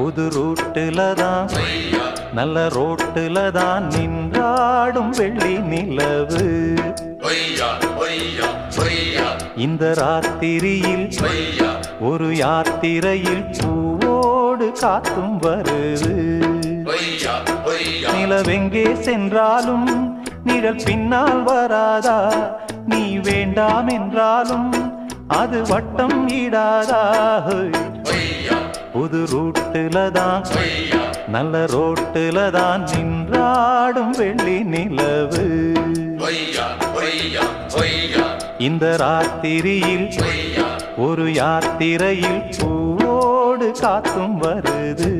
புது ரூட்டுல தான் நல்ல ரோட்டுல தான் நின்றாடும் வெள்ளி நிலவு. இந்த ராத்திரியில் ஒரு யாத்திரையில் பூவோடு காத்தும் வருது. நிலவெங்கே சென்றாலும் நிழல் பின்னால் வராதா? நீ வேண்டாம் என்றாலும் அது வட்டம் ஈடாதா? புது ரூட்டுல தான் நல்ல ரோட்டுல தான் நின்றாடும் வெள்ளி நிலவு. இந்த ராத்திரியில் ஒரு யாத்திரையில் பூவோடு காத்தும் வருது.